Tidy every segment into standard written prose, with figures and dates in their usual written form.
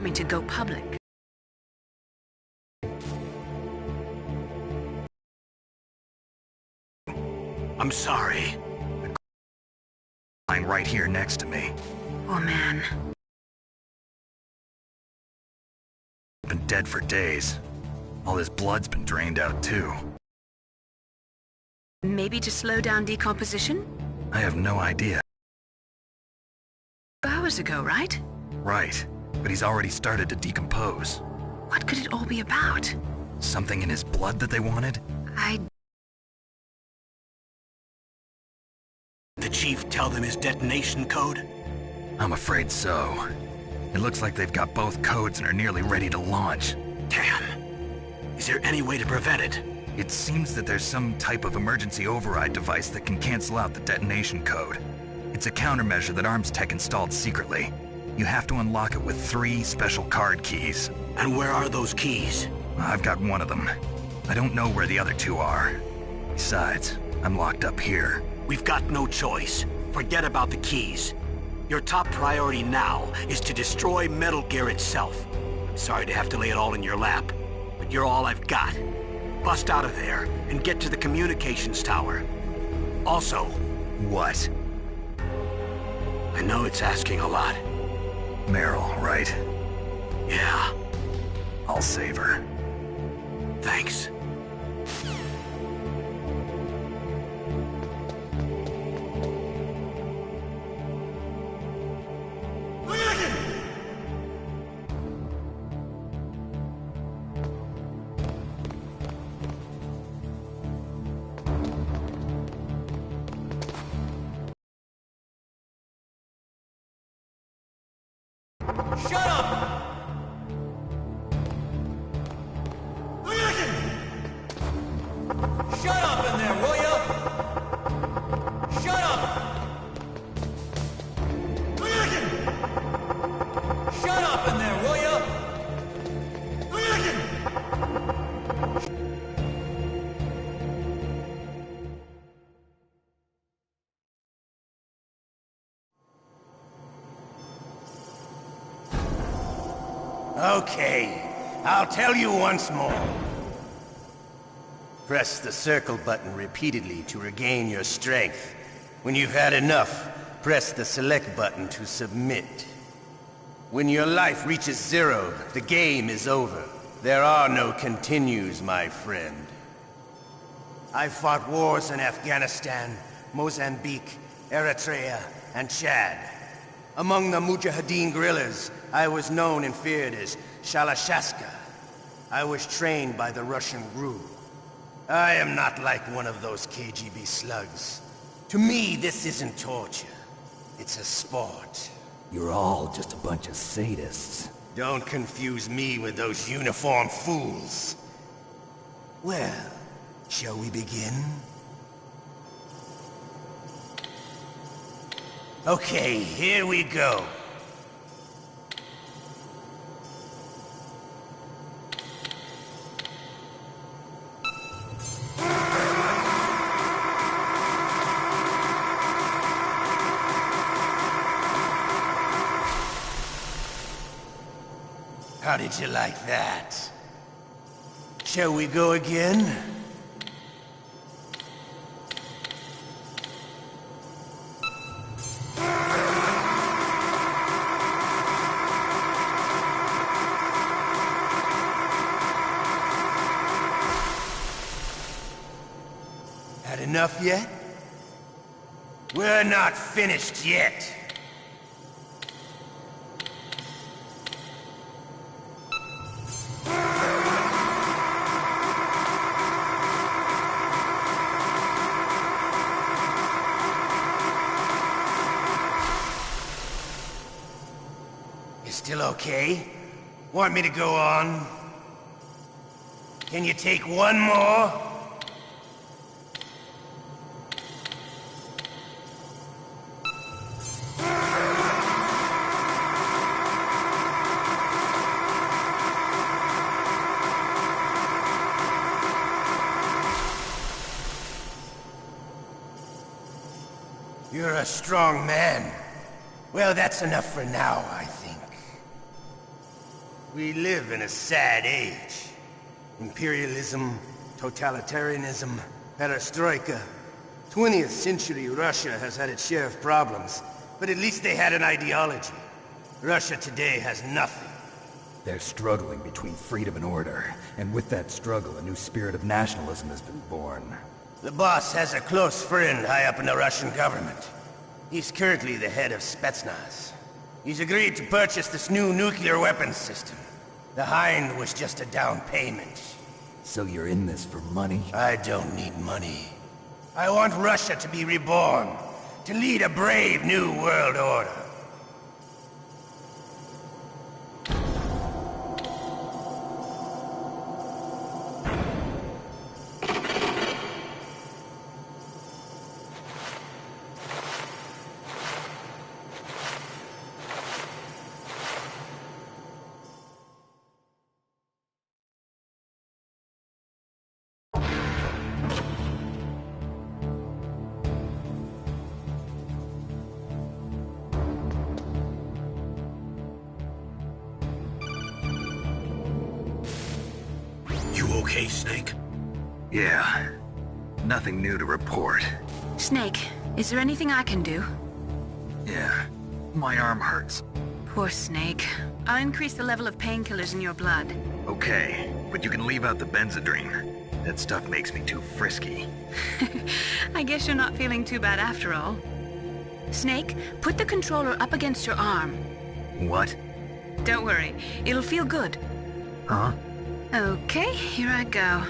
Me to go public. I'm sorry. Lying right here next to me. Oh man. Been dead for days. All his blood's been drained out too. Maybe to slow down decomposition? I have no idea. Hours ago, right? Right, but he's already started to decompose. What could it all be about? Something in his blood that they wanted? The Chief tell them his detonation code? I'm afraid so. It looks like they've got both codes and are nearly ready to launch. Damn. Is there any way to prevent it? It seems that there's some type of emergency override device that can cancel out the detonation code. It's a countermeasure that ArmsTech installed secretly. You have to unlock it with 3 special card keys. And where are those keys? I've got one of them. I don't know where the other 2 are. Besides, I'm locked up here. We've got no choice. Forget about the keys. Your top priority now is to destroy Metal Gear itself. Sorry to have to lay it all in your lap, but you're all I've got. Bust out of there and get to the communications tower. Also... What? I know it's asking a lot. Meryl, right? Yeah. I'll save her. Thanks. Shut up! Shut up in there, will ya? Shut up! Shut up in there, will ya? Okay, I'll tell you once more. Press the circle button repeatedly to regain your strength. When you've had enough, press the select button to submit. When your life reaches 0, the game is over. There are no continues, my friend. I fought wars in Afghanistan, Mozambique, Eritrea, and Chad. Among the Mujahideen guerrillas, I was known and feared as Shalashaska. I was trained by the Russian GRU. I am not like one of those KGB slugs. To me, this isn't torture. It's a sport. You're all just a bunch of sadists. Don't confuse me with those uniformed fools. Well, shall we begin? Okay, here we go. How did you like that? Shall we go again? Had enough yet? We're not finished yet. You still okay? Want me to go on? Can you take one more? You're a strong man. Well, that's enough for now, I think. We live in a sad age. Imperialism, totalitarianism, perestroika. 20th century Russia has had its share of problems, but at least they had an ideology. Russia today has nothing. They're struggling between freedom and order, and with that struggle, a new spirit of nationalism has been born. The boss has a close friend high up in the Russian government. He's currently the head of Spetsnaz. He's agreed to purchase this new nuclear weapons system. The Hind was just a down payment. So you're in this for money? I don't need money. I want Russia to be reborn, to lead a brave new world order. You okay, Snake? Yeah. Nothing new to report. Snake, is there anything I can do? Yeah. My arm hurts. Poor Snake. I'll increase the level of painkillers in your blood. Okay, but you can leave out the Benzedrine. That stuff makes me too frisky. I guess you're not feeling too bad after all. Snake, put the controller up against your arm. What? Don't worry, it'll feel good. Huh? Okay, here I go.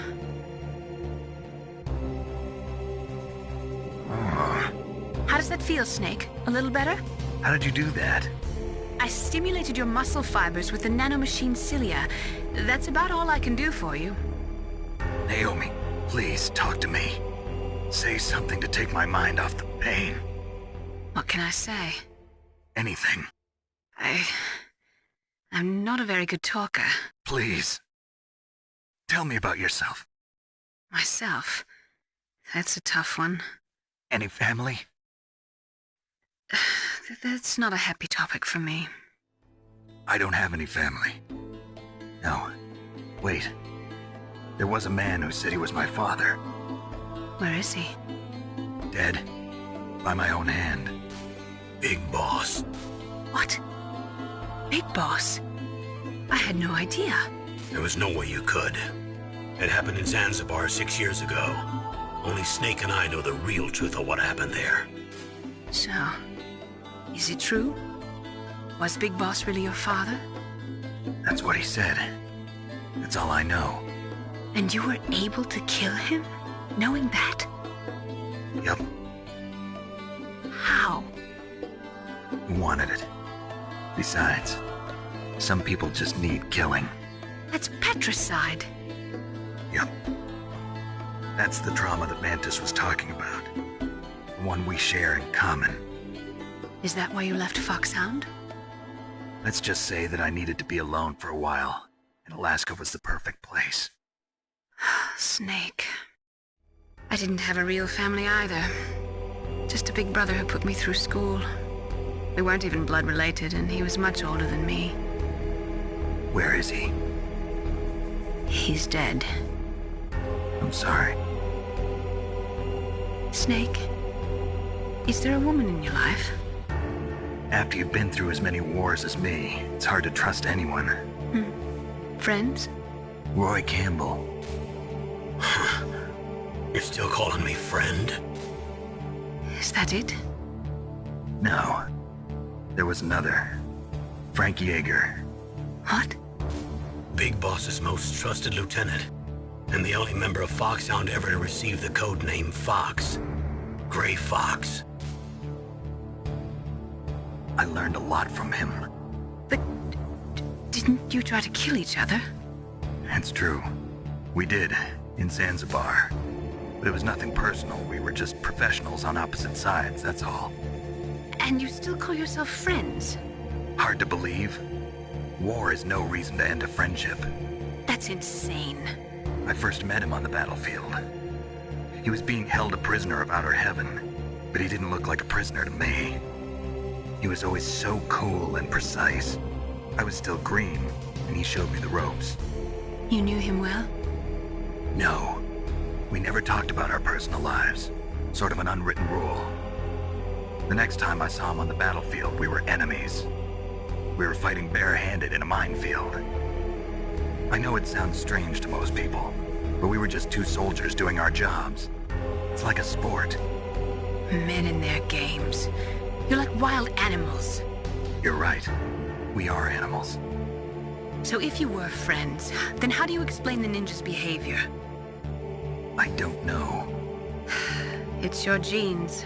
How does that feel, Snake? A little better? How did you do that? I stimulated your muscle fibers with the nanomachine cilia. That's about all I can do for you. Naomi, please talk to me. Say something to take my mind off the pain. What can I say? Anything. I'm not a very good talker. Please. Tell me about yourself. Myself? That's a tough one. Any family? That's not a happy topic for me. I don't have any family. No. Wait. There was a man who said he was my father. Where is he? Dead. By my own hand. Big Boss. What? Big Boss? I had no idea. There was no way you could. It happened in Zanzibar 6 years ago. Only Snake and I know the real truth of what happened there. So, is it true? Was Big Boss really your father? That's what he said. That's all I know. And you were able to kill him, knowing that? Yup. How? He wanted it. Besides, some people just need killing. That's patricide. Yup. That's the trauma that Mantis was talking about. The one we share in common. Is that why you left Foxhound? Let's just say that I needed to be alone for a while, and Alaska was the perfect place. Snake. I didn't have a real family either. Just a big brother who put me through school. We weren't even blood related, and he was much older than me. Where is he? He's dead. I'm sorry. Snake, is there a woman in your life? After you've been through as many wars as me, it's hard to trust anyone. Friends? Roy Campbell. You're still calling me friend? Is that it? No. There was another. Frank Yeager. What? Big Boss's most trusted lieutenant, and the only member of Foxhound ever to receive the code name Fox. Gray Fox. I learned a lot from him. But didn't you try to kill each other? That's true. We did, in Zanzibar. But it was nothing personal. We were just professionals on opposite sides, that's all. And you still call yourself friends? Hard to believe. War is no reason to end a friendship. That's insane. I first met him on the battlefield. He was being held a prisoner of outer heaven, but he didn't look like a prisoner to me. He was always so cool and precise. I was still green, and he showed me the ropes. You knew him well? No. We never talked about our personal lives. Sort of an unwritten rule. The next time I saw him on the battlefield, we were enemies. We were fighting barehanded in a minefield. I know it sounds strange to most people, but we were just two soldiers doing our jobs. It's like a sport. Men in their games. You're like wild animals. You're right. We are animals. So if you were friends, then how do you explain the ninja's behavior? I don't know. It's your genes.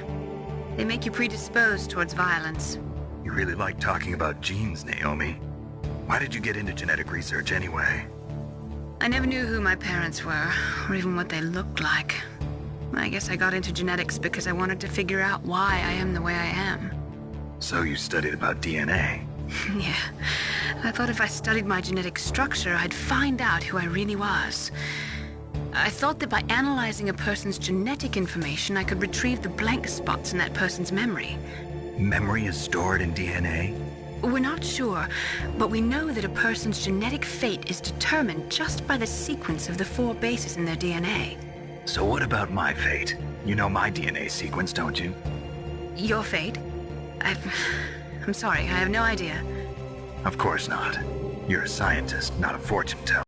They make you predisposed towards violence. You really like talking about genes, Naomi. Why did you get into genetic research anyway? I never knew who my parents were, or even what they looked like. I guess I got into genetics because I wanted to figure out why I am the way I am. So you studied about DNA? Yeah. I thought if I studied my genetic structure, I'd find out who I really was. I thought that by analyzing a person's genetic information, I could retrieve the blank spots in that person's memory. Memory is stored in DNA? We're not sure, but we know that a person's genetic fate is determined just by the sequence of the 4 bases in their DNA. So what about my fate? You know my DNA sequence, don't you? Your fate? I'm sorry, I have no idea. Of course not. You're a scientist, not a fortune teller.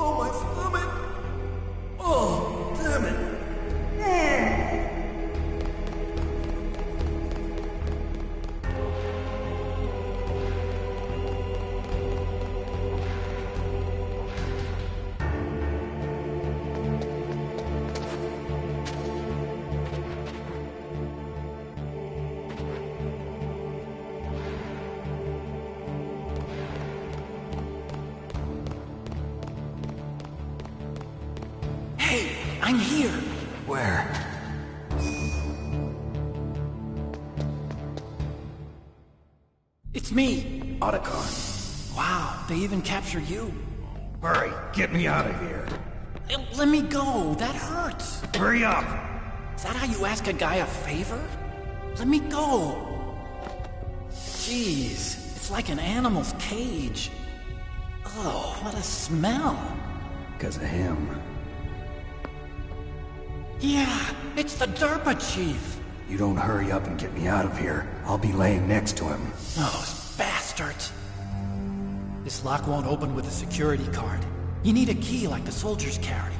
Oh, my stomach! Oh, damn it! Hey, I'm here. Where? It's me. Otacon. Wow, they even capture you. Hurry, get me out of here. Let me go. That hurts. Hurry up! Is that how you ask a guy a favor? Let me go. Jeez, it's like an animal's cage. Oh, what a smell. Because of him. Yeah, it's the Derpa Chief. You don't hurry up and get me out of here, I'll be laying next to him. Those bastards. This lock won't open with a security card. You need a key like the soldiers carry.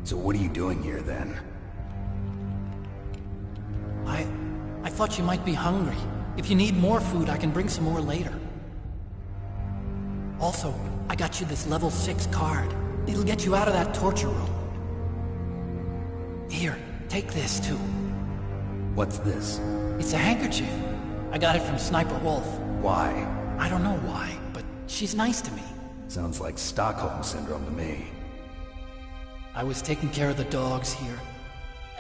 So what are you doing here then? I thought you might be hungry. If you need more food, I can bring some more later. Also, I got you this level 6 card. It'll get you out of that torture room. Here, take this too. What's this? It's a handkerchief. I got it from Sniper Wolf. Why? I don't know why, but she's nice to me. Sounds like Stockholm Syndrome to me. I was taking care of the dogs here.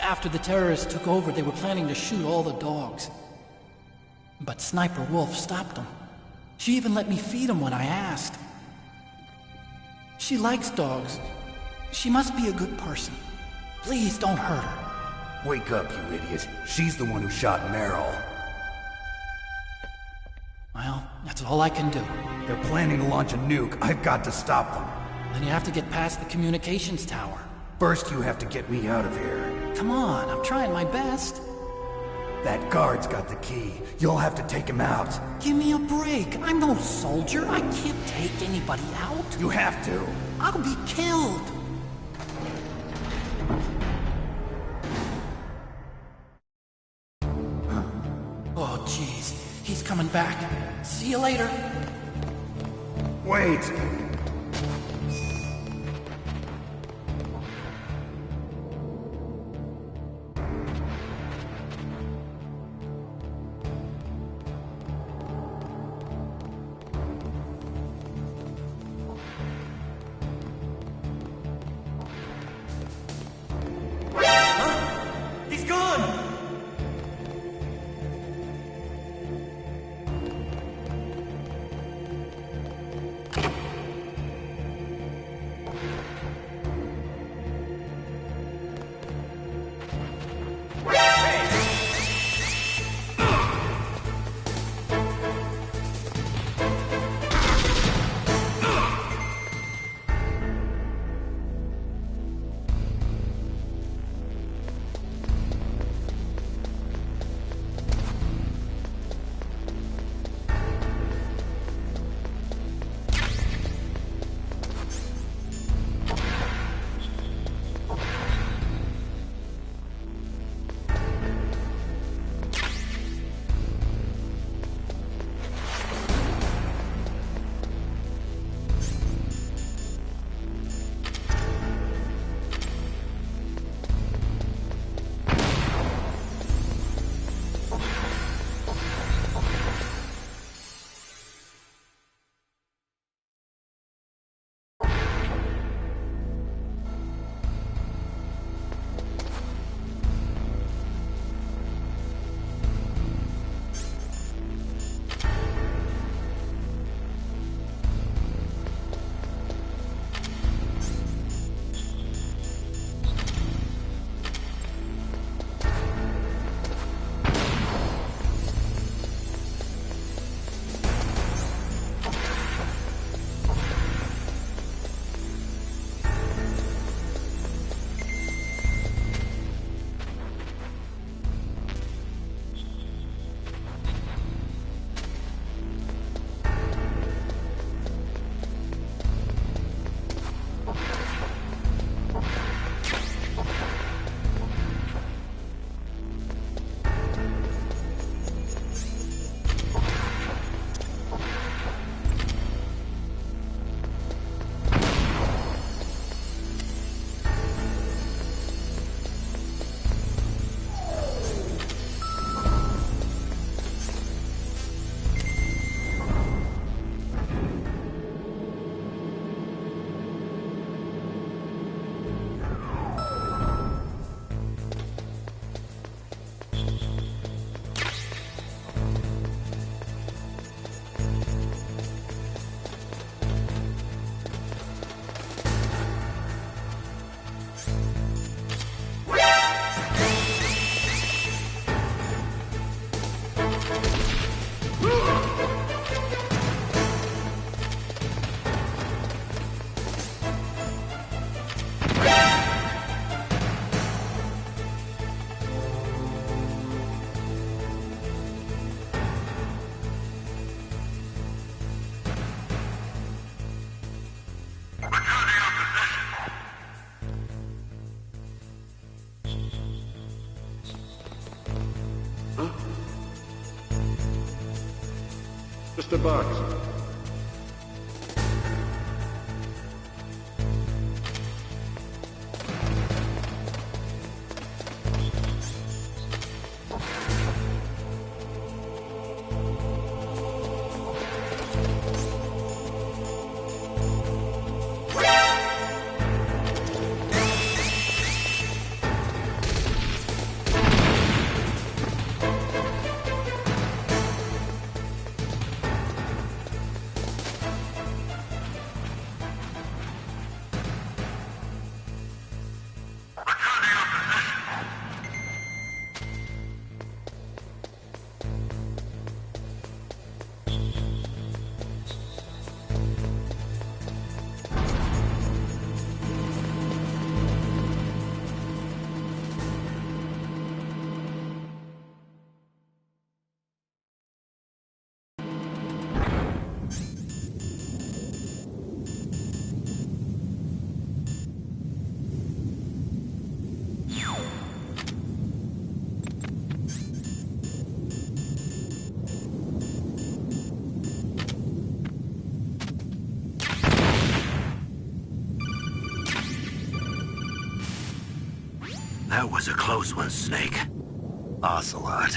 After the terrorists took over, they were planning to shoot all the dogs. But Sniper Wolf stopped them. She even let me feed them when I asked. She likes dogs. She must be a good person. Please don't hurt her. Wake up, you idiot. She's the one who shot Meryl. Well, that's all I can do. They're planning to launch a nuke. I've got to stop them. Then you have to get past the communications tower. First, you have to get me out of here. Come on, I'm trying my best. That guard's got the key. You'll have to take him out. Give me a break. I'm no soldier. I can't take anybody out. You have to. I'll be killed. Oh, jeez. He's coming back. See you later. Wait! He's gone! the box. That was a close one, Snake. Ocelot,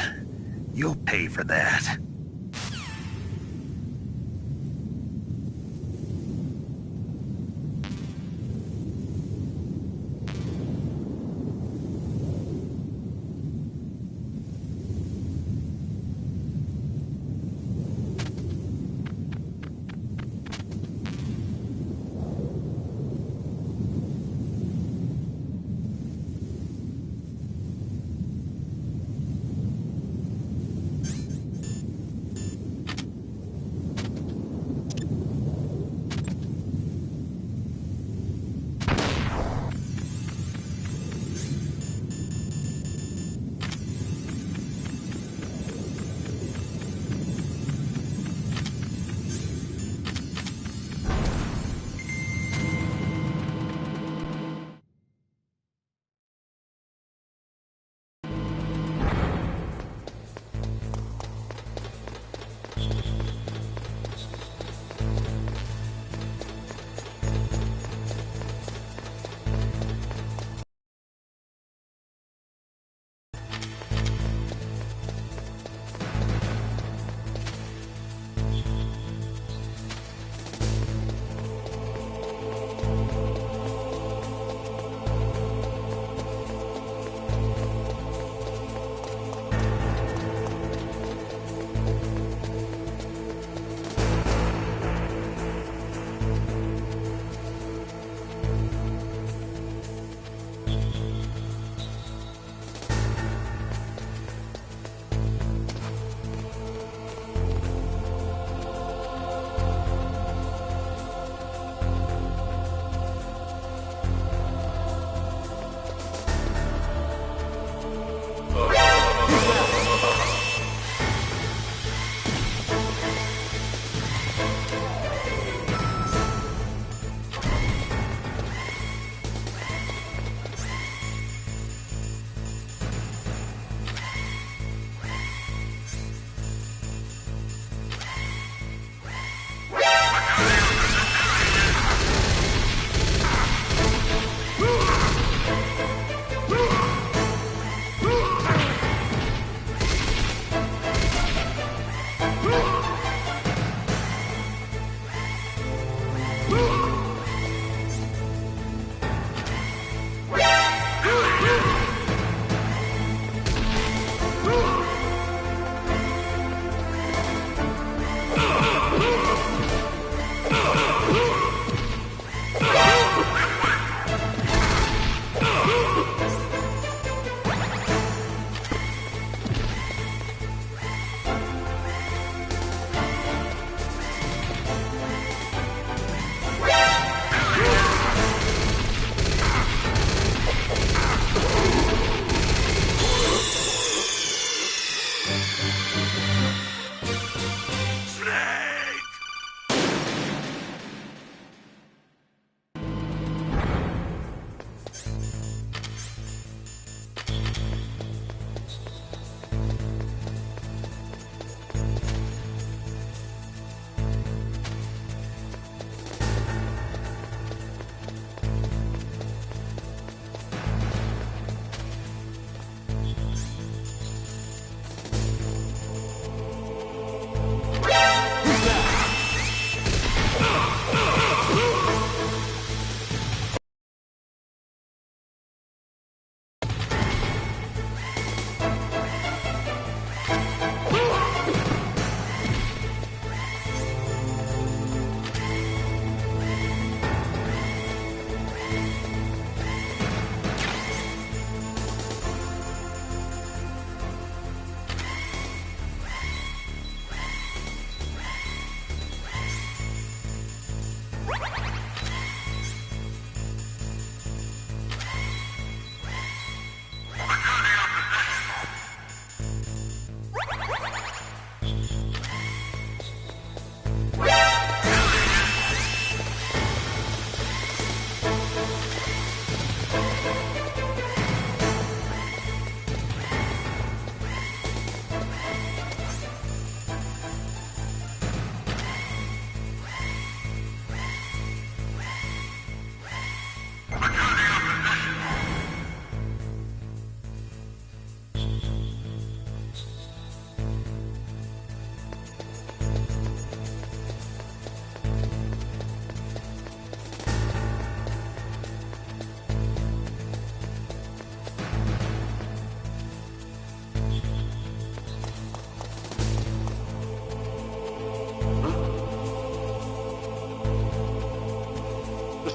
you'll pay for that.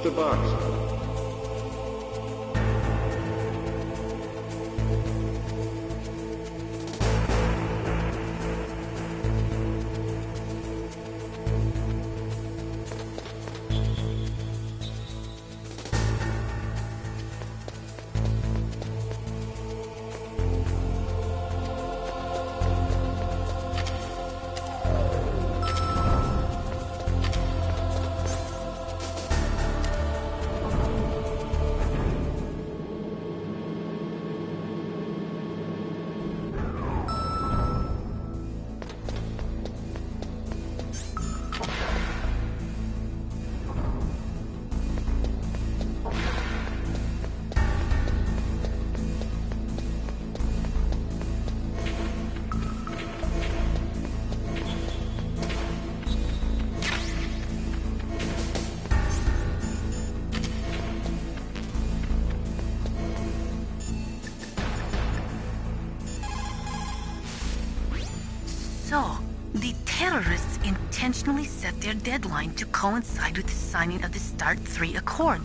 Mr. Box. So, the terrorists intentionally set their deadline to coincide with the signing of the START 3 Accord.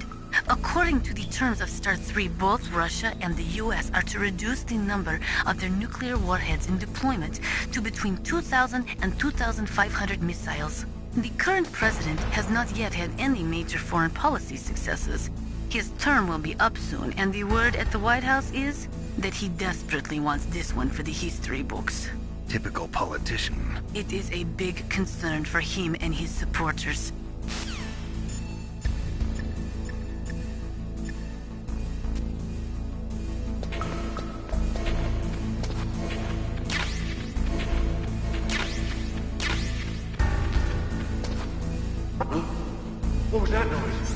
According to the terms of START 3, both Russia and the US are to reduce the number of their nuclear warheads in deployment to between 2,000 and 2,500 missiles. The current president has not yet had any major foreign policy successes. His term will be up soon, and the word at the White House is that he desperately wants this one for the history books. Typical politician. It is a big concern for him and his supporters. What was that noise?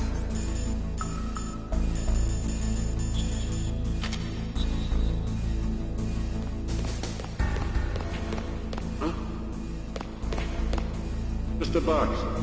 Mr. Box.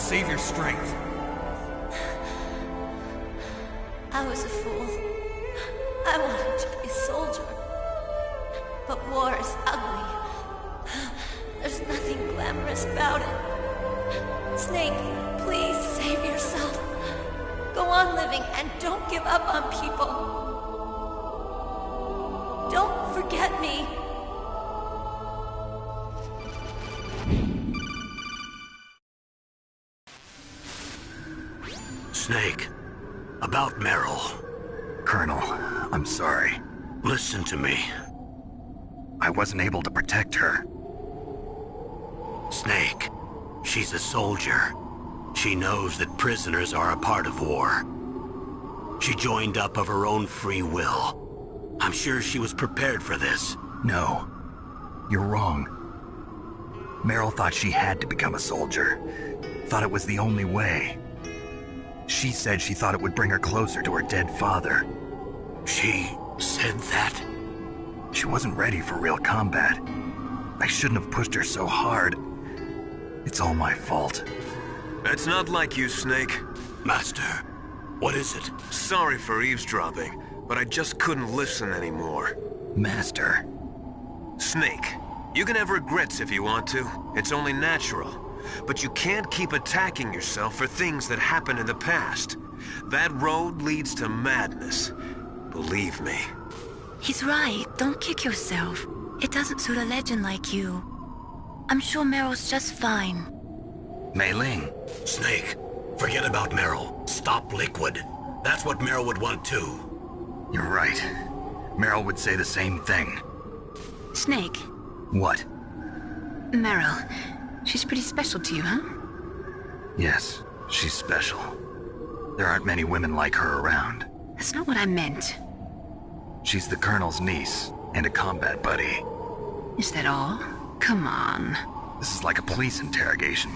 Save your strength. I was a fool. I wanted to be a soldier. But war is ugly. There's nothing glamorous about it. Snake, please save yourself. Go on living and don't give up on people. Don't forget me. Snake, about Meryl. Colonel, I'm sorry. Listen to me. I wasn't able to protect her. Snake, she's a soldier. She knows that prisoners are a part of war. She joined up of her own free will. I'm sure she was prepared for this. No, you're wrong. Meryl thought she had to become a soldier. Thought it was the only way. She said she thought it would bring her closer to her dead father. She said that? She wasn't ready for real combat. I shouldn't have pushed her so hard. It's all my fault. That's not like you, Snake. Master, what is it? Sorry for eavesdropping, but I just couldn't listen anymore. Master. Snake, you can have regrets if you want to. It's only natural. But you can't keep attacking yourself for things that happened in the past. That road leads to madness. Believe me. He's right. Don't kick yourself. It doesn't suit a legend like you. I'm sure Meryl's just fine. Mei Ling. Snake, forget about Meryl. Stop Liquid. That's what Meryl would want too. You're right. Meryl would say the same thing. Snake. What? Meryl. She's pretty special to you, huh? Yes, she's special. There aren't many women like her around. That's not what I meant. She's the Colonel's niece and a combat buddy. Is that all? Come on. This is like a police interrogation.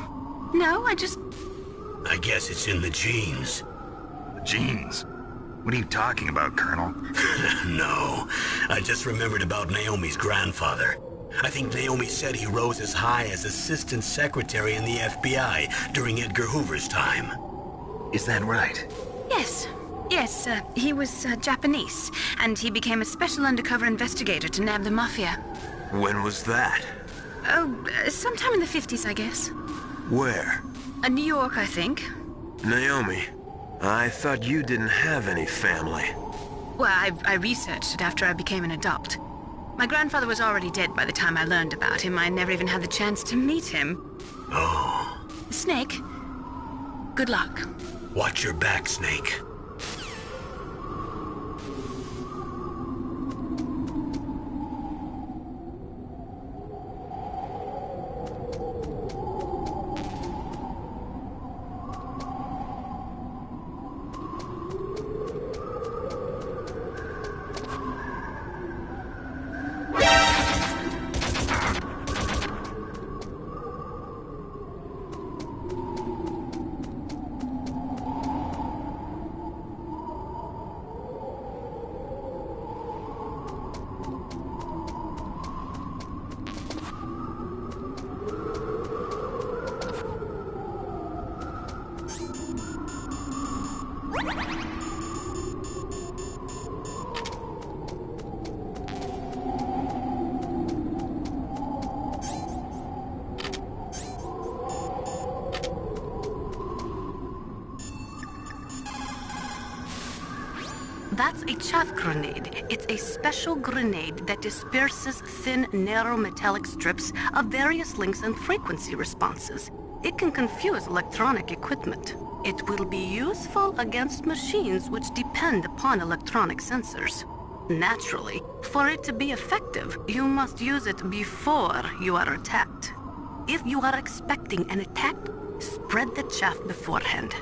No, I guess it's in the genes. The genes? What are you talking about, Colonel? No, I just remembered about Naomi's grandfather. I think Naomi said he rose as high as assistant secretary in the FBI during Edgar Hoover's time. Is that right? Yes. Yes, he was Japanese, and he became a special undercover investigator to nab the Mafia. When was that? Oh, sometime in the 50s, I guess. Where? New York, I think. Naomi, I thought you didn't have any family. Well, I researched it after I became an adult. My grandfather was already dead by the time I learned about him. I never even had the chance to meet him. Oh. Snake, good luck. Watch your back, Snake. That's a chaff grenade. It's a special grenade that disperses thin, narrow metallic strips of various lengths and frequency responses. It can confuse electronic equipment. It will be useful against machines which depend upon electronic sensors. Naturally, for it to be effective, you must use it before you are attacked. If you are expecting an attack, spread the chaff beforehand.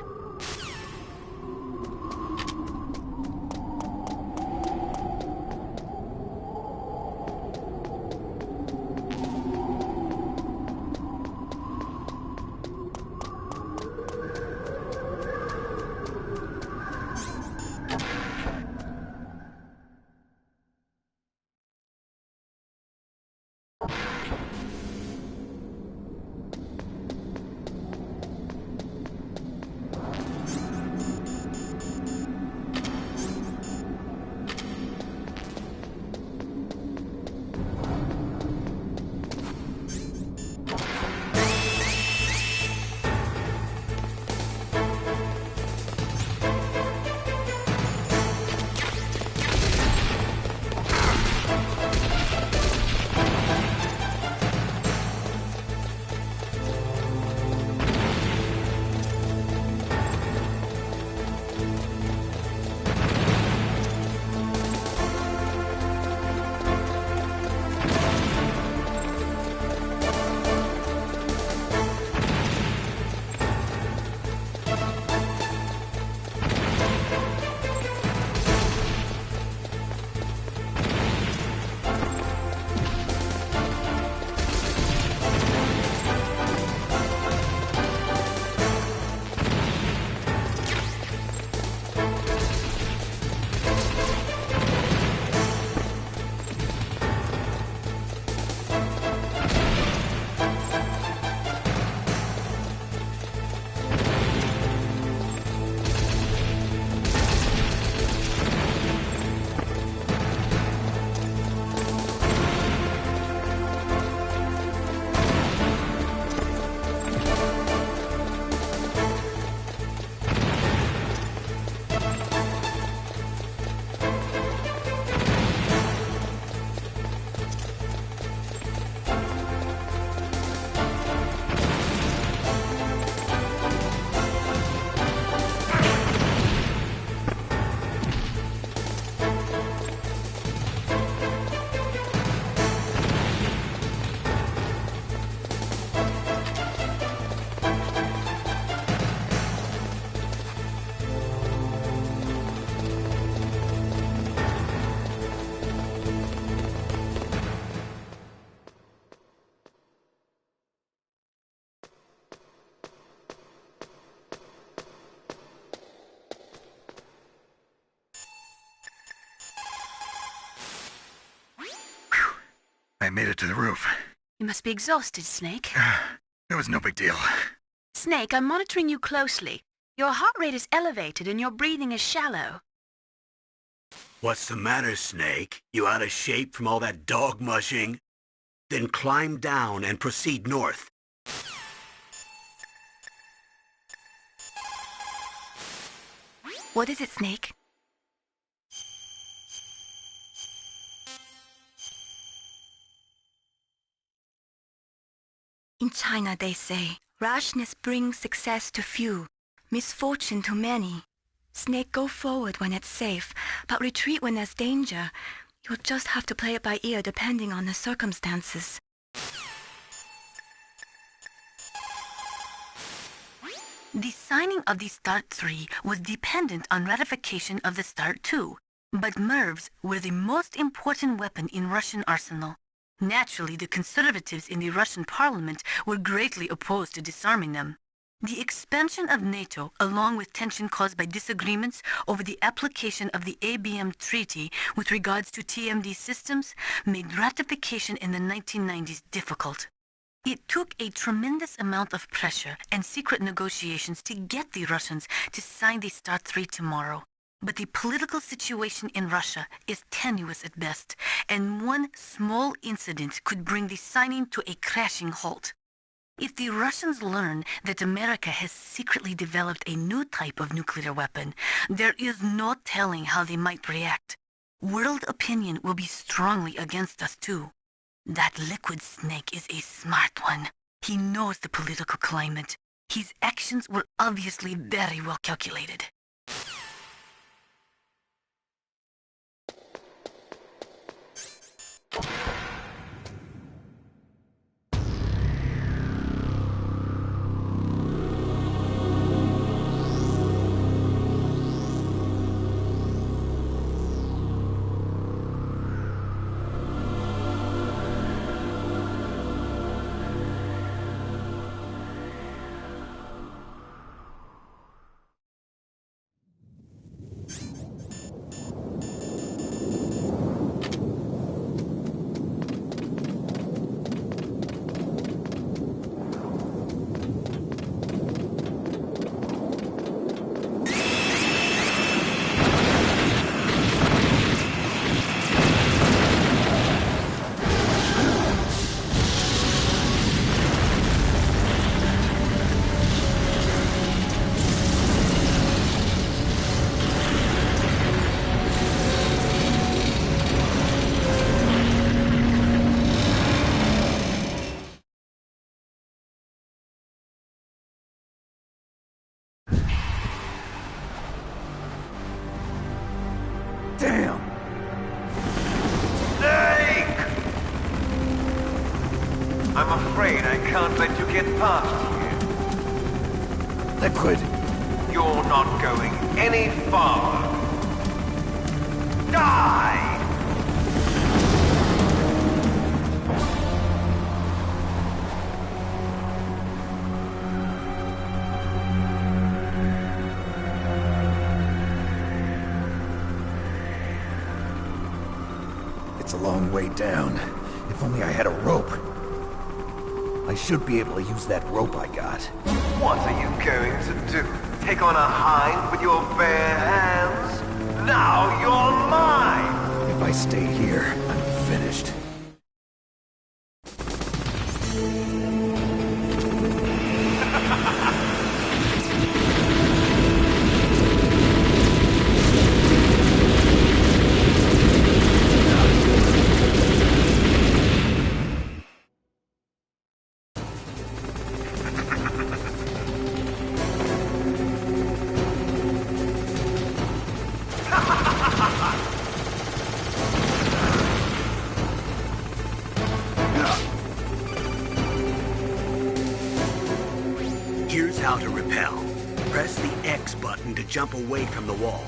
I made it to the roof. You must be exhausted, Snake. It was no big deal. Snake, I'm monitoring you closely. Your heart rate is elevated and your breathing is shallow. What's the matter, Snake? You out of shape from all that dog mushing? Then climb down and proceed north. What is it, Snake? In China, they say, rashness brings success to few, misfortune to many. Snake, go forward when it's safe, but retreat when there's danger. You'll just have to play it by ear depending on the circumstances. The signing of the START 3 was dependent on ratification of the START 2, but MIRVs were the most important weapon in Russian arsenal. Naturally, the conservatives in the Russian parliament were greatly opposed to disarming them. The expansion of NATO, along with tension caused by disagreements over the application of the ABM Treaty with regards to TMD systems, made ratification in the 1990s difficult. It took a tremendous amount of pressure and secret negotiations to get the Russians to sign the START 3 tomorrow. But the political situation in Russia is tenuous at best, and one small incident could bring the signing to a crashing halt. If the Russians learn that America has secretly developed a new type of nuclear weapon, there is no telling how they might react. World opinion will be strongly against us too. That liquid Snake is a smart one. He knows the political climate. His actions were obviously very well calculated. Damn! Snake! I'm afraid I can't let you get past here. Liquid! You're not going any farther. Die! It's a long way down. If only I had a rope. I should be able to use that rope I got. What are you going to do? Take on a hind with your bare hands? Now you're mine! If I stay here, I'm finished. Here's how to repel. Press the X button to jump away from the wall.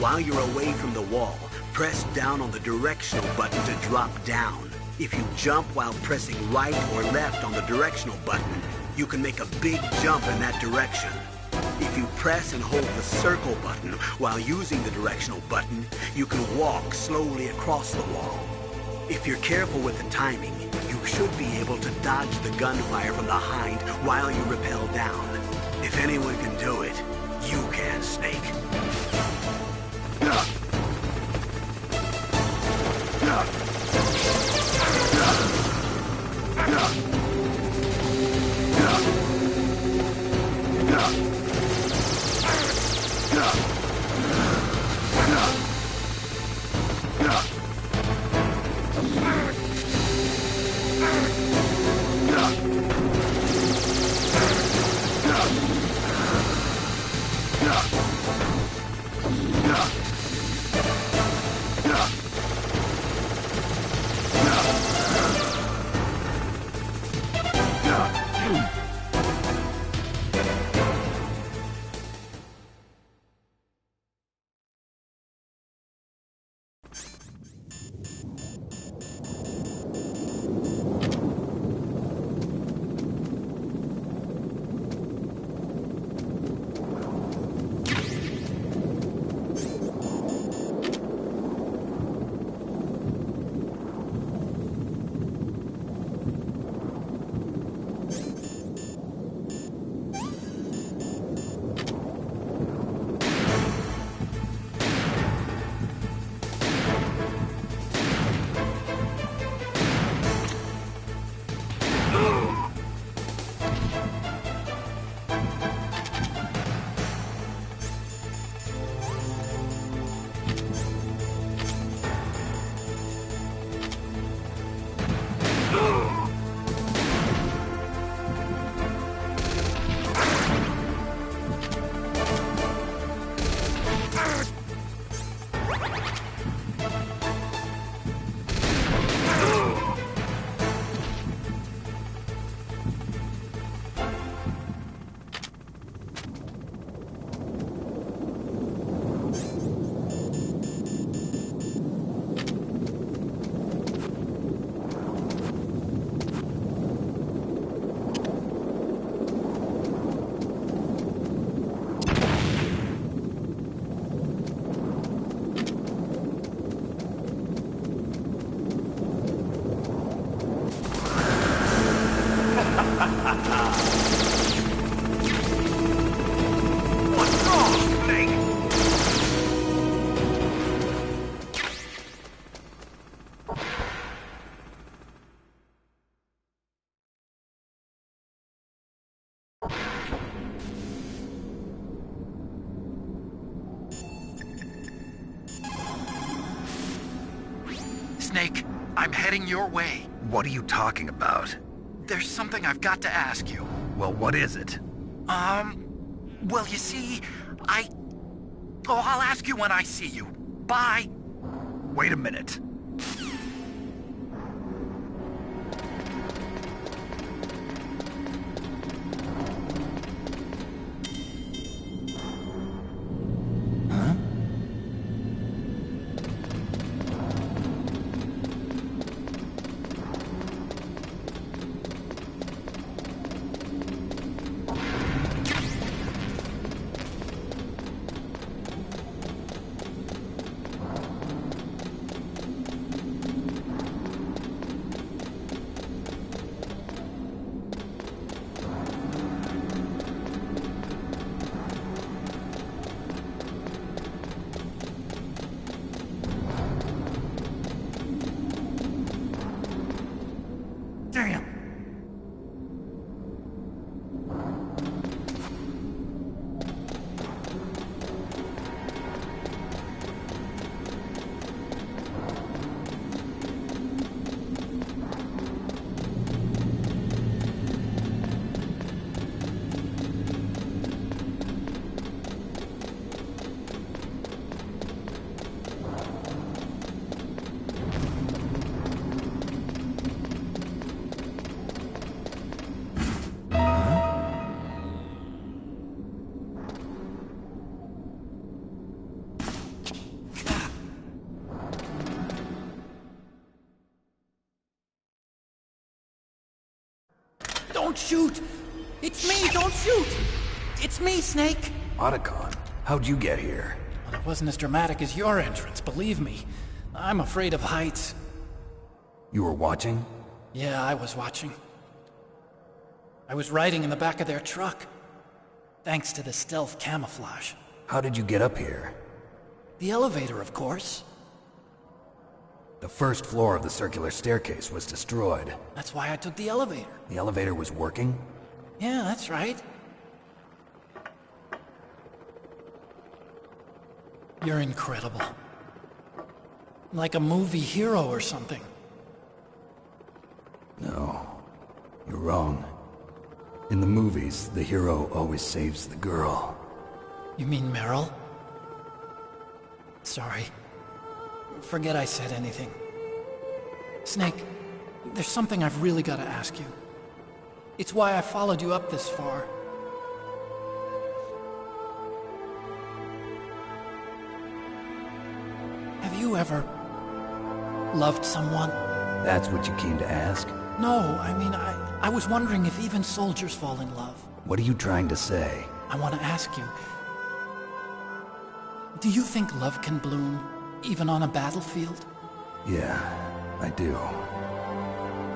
While you're away from the wall, press down on the directional button to drop down. If you jump while pressing right or left on the directional button, you can make a big jump in that direction. If you press and hold the circle button while using the directional button, you can walk slowly across the wall. If you're careful with the timing, you should be able to dodge the gunfire from behind while you rappel down. If anyone can do it, you can, Snake. What's wrong, Snake? Snake, I'm heading your way. What are you talking about? There's something I've got to ask you. Well, what is it? Well, you see, I'll ask you when I see you. Bye. Wait a minute. Damn. Don't shoot! It's me, don't shoot! It's me, Snake! Otacon, how'd you get here? Well, it wasn't as dramatic as your entrance, believe me. I'm afraid of heights. You were watching? Yeah, I was watching. I was riding in the back of their truck. Thanks to the stealth camouflage. How did you get up here? The elevator, of course. The first floor of the circular staircase was destroyed. That's why I took the elevator. The elevator was working? Yeah, that's right. You're incredible. Like a movie hero or something. No, you're wrong. In the movies, the hero always saves the girl. You mean Meryl? Sorry. Forget I said anything. Snake, there's something I've really got to ask you. It's why I followed you up this far. Have you ever loved someone? That's what you came to ask? No, I mean, I was wondering if even soldiers fall in love. What are you trying to say? I want to ask you, do you think love can bloom, even on a battlefield? Yeah, I do.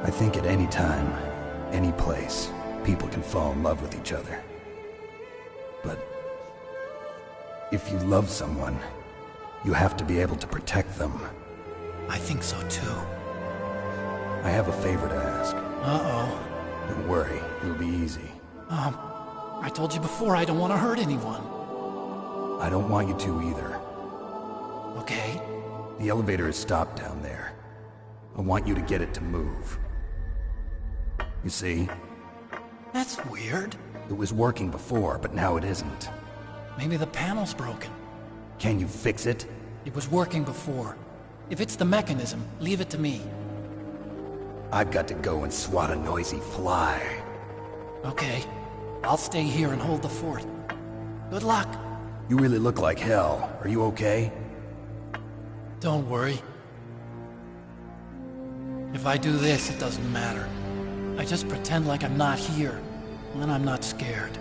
I think at any time, any place, people can fall in love with each other. But if you love someone, you have to be able to protect them. I think so too. I have a favor to ask. Uh-oh. Don't worry, it'll be easy. I told you before I don't want to hurt anyone. I don't want you to either. Okay. The elevator is stopped down there. I want you to get it to move. You see? That's weird. It was working before, but now it isn't. Maybe the panel's broken. Can you fix it? It was working before. If it's the mechanism, leave it to me. I've got to go and swat a noisy fly. Okay. I'll stay here and hold the fort. Good luck. You really look like hell. Are you okay? Don't worry. If I do this, it doesn't matter. I just pretend like I'm not here, and then I'm not scared.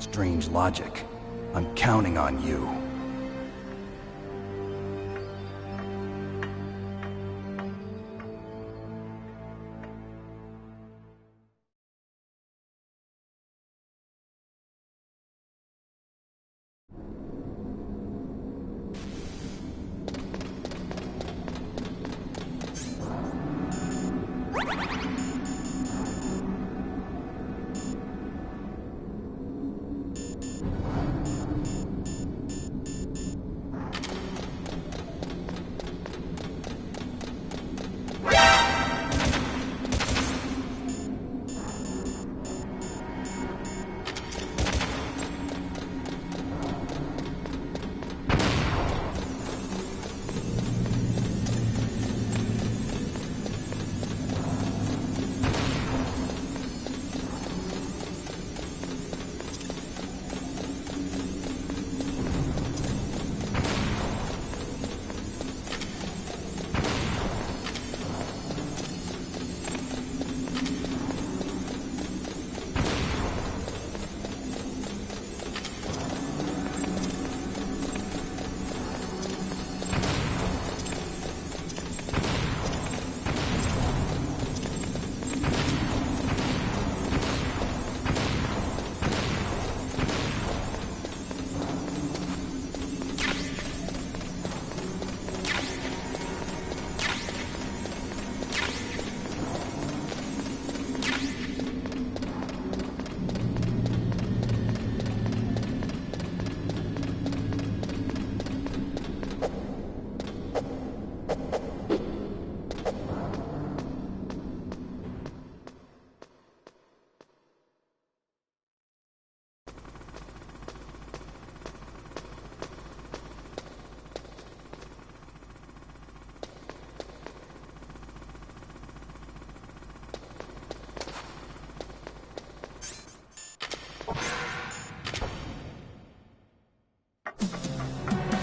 Strange logic. I'm counting on you.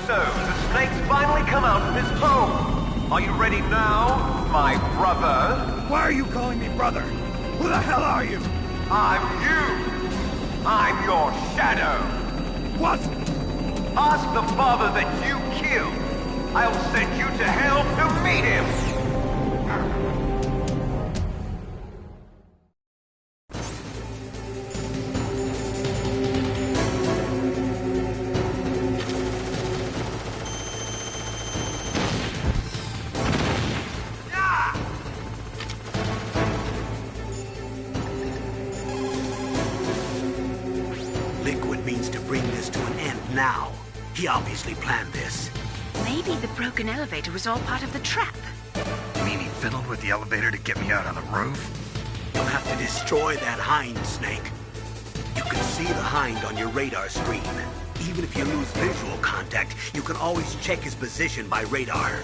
So, the snake's finally come out of his home. Are you ready now, my brother? Why are you calling me brother? Who the hell are you? I'm you. I'm your shadow. What? Ask the father that you killed. I'll send you to hell to meet him. wants to bring this to an end now. He obviously planned this. Maybe the broken elevator was all part of the trap. You mean he fiddled with the elevator to get me out on the roof? You'll have to destroy that Hind, Snake. You can see the Hind on your radar screen. Even if you lose visual contact, you can always check his position by radar.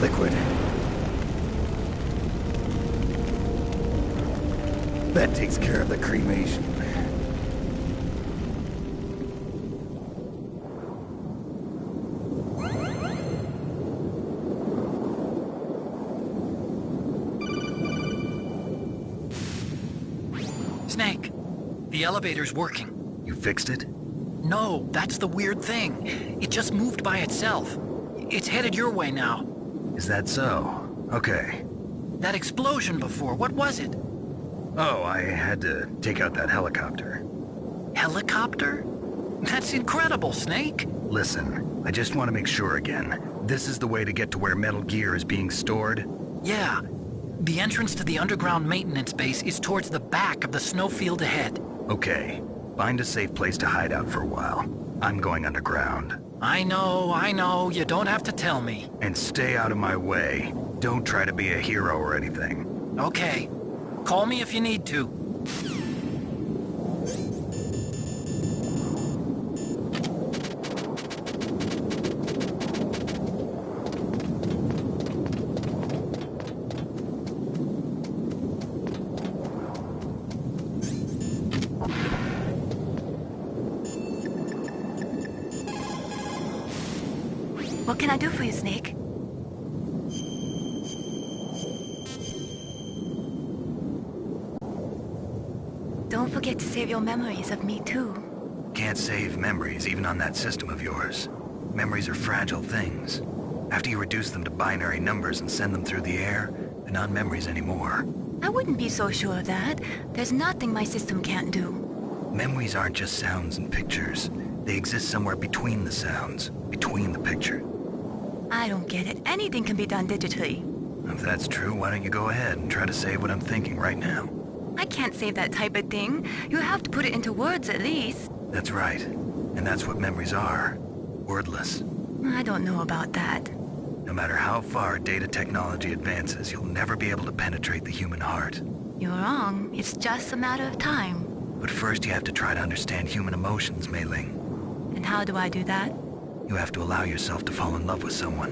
liquid. That takes care of the cremation. Snake, the elevator's working. You fixed it? No, that's the weird thing. It just moved by itself. It's headed your way now. Is that so? Okay. That explosion before, what was it? Oh, I had to take out that helicopter. Helicopter? That's incredible, Snake. Listen, I just want to make sure again. This is the way to get to where Metal Gear is being stored? Yeah. The entrance to the underground maintenance base is towards the back of the snowfield ahead. Okay. Find a safe place to hide out for a while. I'm going underground. I know. You don't have to tell me. And stay out of my way. Don't try to be a hero or anything. Okay. Call me if you need to. What can I do for you, Snake? Don't forget to save your memories of me, too. Can't save memories even on that system of yours. Memories are fragile things. After you reduce them to binary numbers and send them through the air, they're not memories anymore. I wouldn't be so sure of that. There's nothing my system can't do. Memories aren't just sounds and pictures. They exist somewhere between the sounds, between the picture. I don't get it. Anything can be done digitally. If that's true, why don't you go ahead and try to say what I'm thinking right now? I can't save that type of thing. You have to put it into words at least. That's right. And that's what memories are. Wordless. I don't know about that. No matter how far data technology advances, you'll never be able to penetrate the human heart. You're wrong. It's just a matter of time. But first you have to try to understand human emotions, Mei Ling. And how do I do that? You have to allow yourself to fall in love with someone.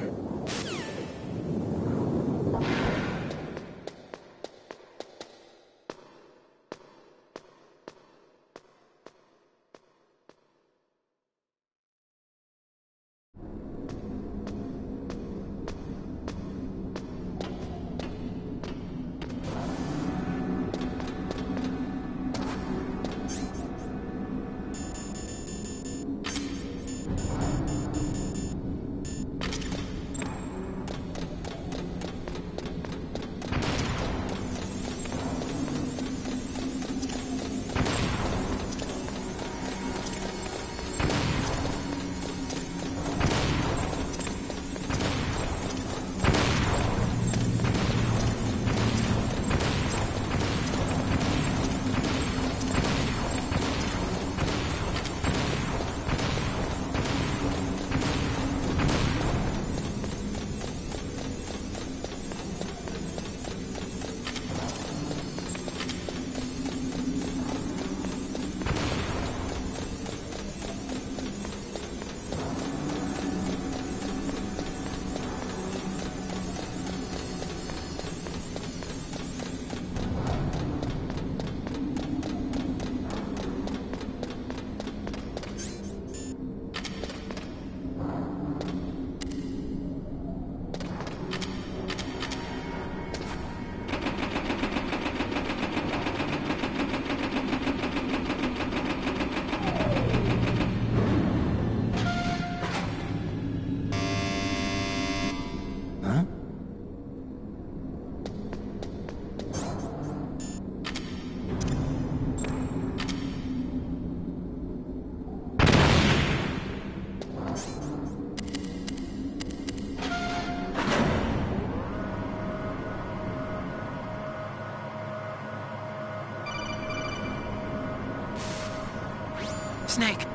Snake,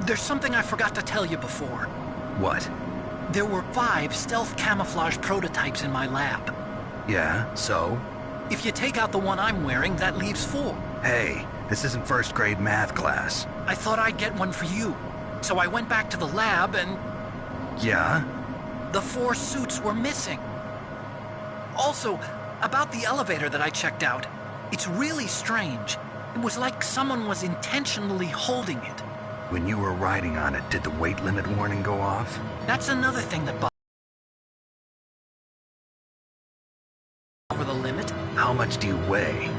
there's something I forgot to tell you before. What? There were 5 stealth camouflage prototypes in my lab. Yeah, so? If you take out the one I'm wearing, that leaves 4. Hey, this isn't first grade math class. I thought I'd get one for you. So I went back to the lab and... Yeah? The 4 suits were missing. Also, about the elevator that I checked out, it's really strange. It was like someone was intentionally holding it. When you were riding on it, did the weight limit warning go off? That's another thing that over the limit. How much do you weigh?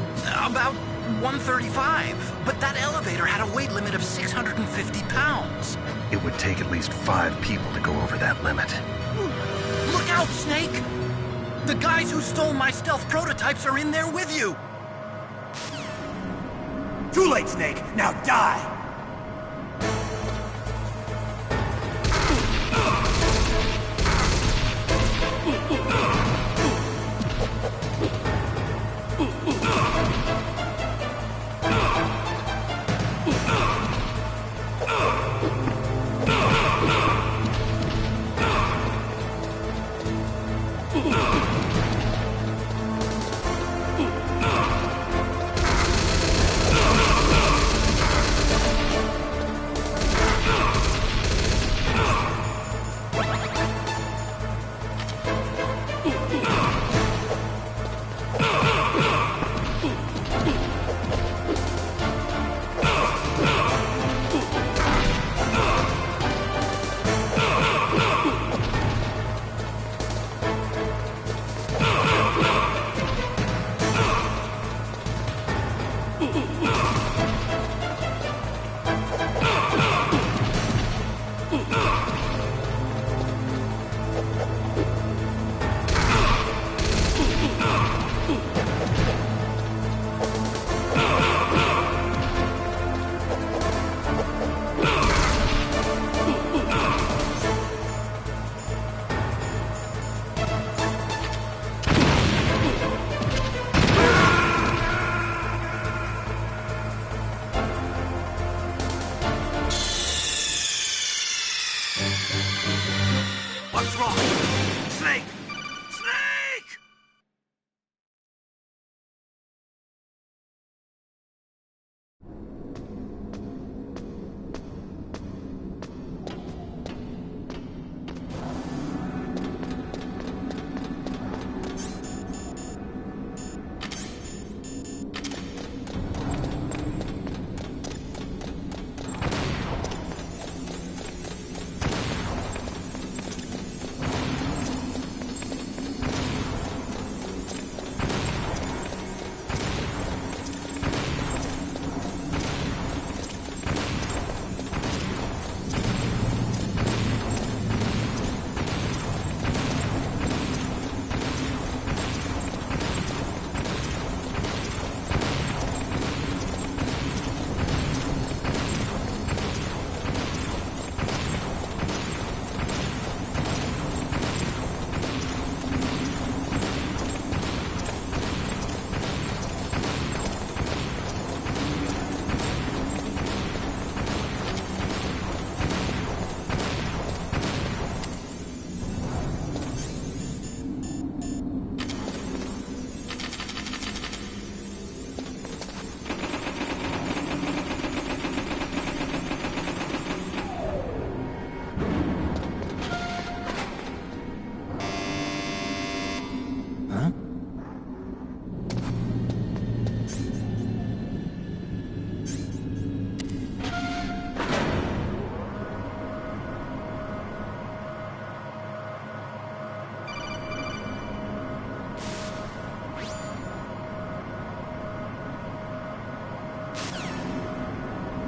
About 135, but that elevator had a weight limit of 650 pounds. It would take at least 5 people to go over that limit. Look out, Snake! The guys who stole my stealth prototypes are in there with you! Too late, Snake! Now die! What's wrong? Snake! Snake!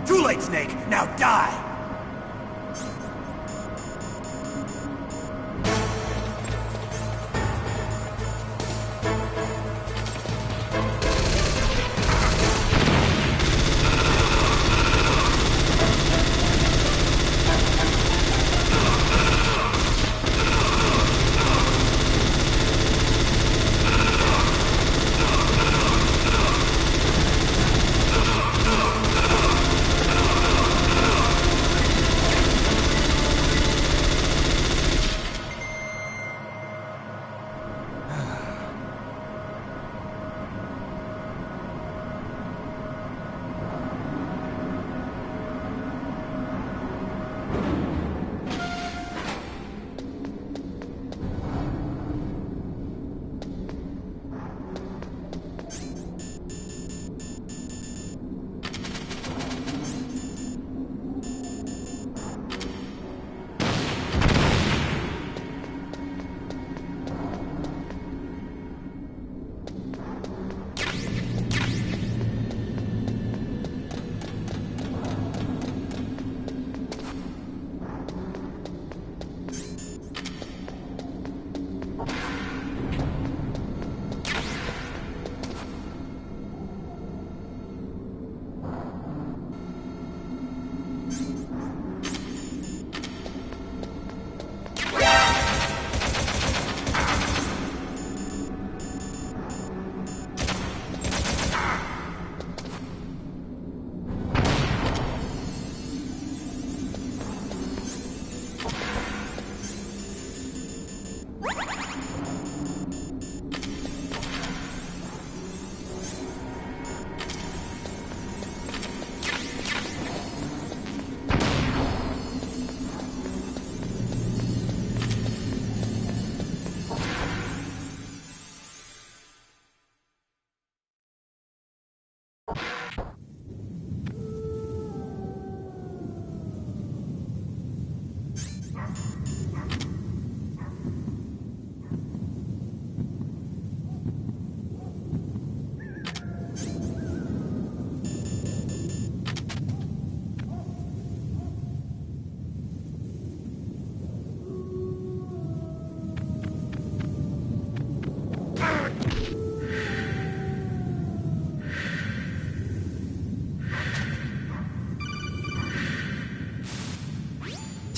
Too late, Snake! Now die!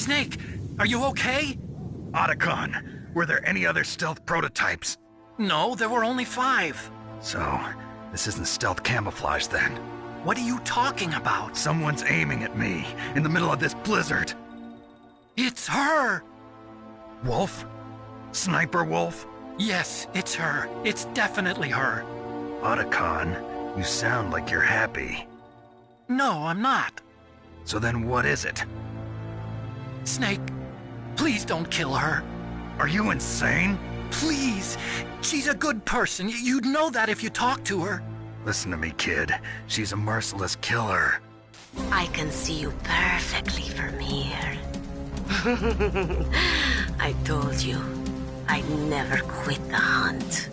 Snake, are you okay? Otacon, were there any other stealth prototypes? No, there were only 5. So, this isn't stealth camouflage then. What are you talking about? Someone's aiming at me, in the middle of this blizzard. It's her! Wolf? Sniper Wolf? Yes, it's her. It's definitely her. Otacon, you sound like you're happy. No, I'm not. So then what is it? Snake, please don't kill her. Are you insane? Please. She's a good person. You'd know that if you talked to her. Listen to me, kid. She's a merciless killer. I can see you perfectly from here. I told you, I'd never quit the hunt.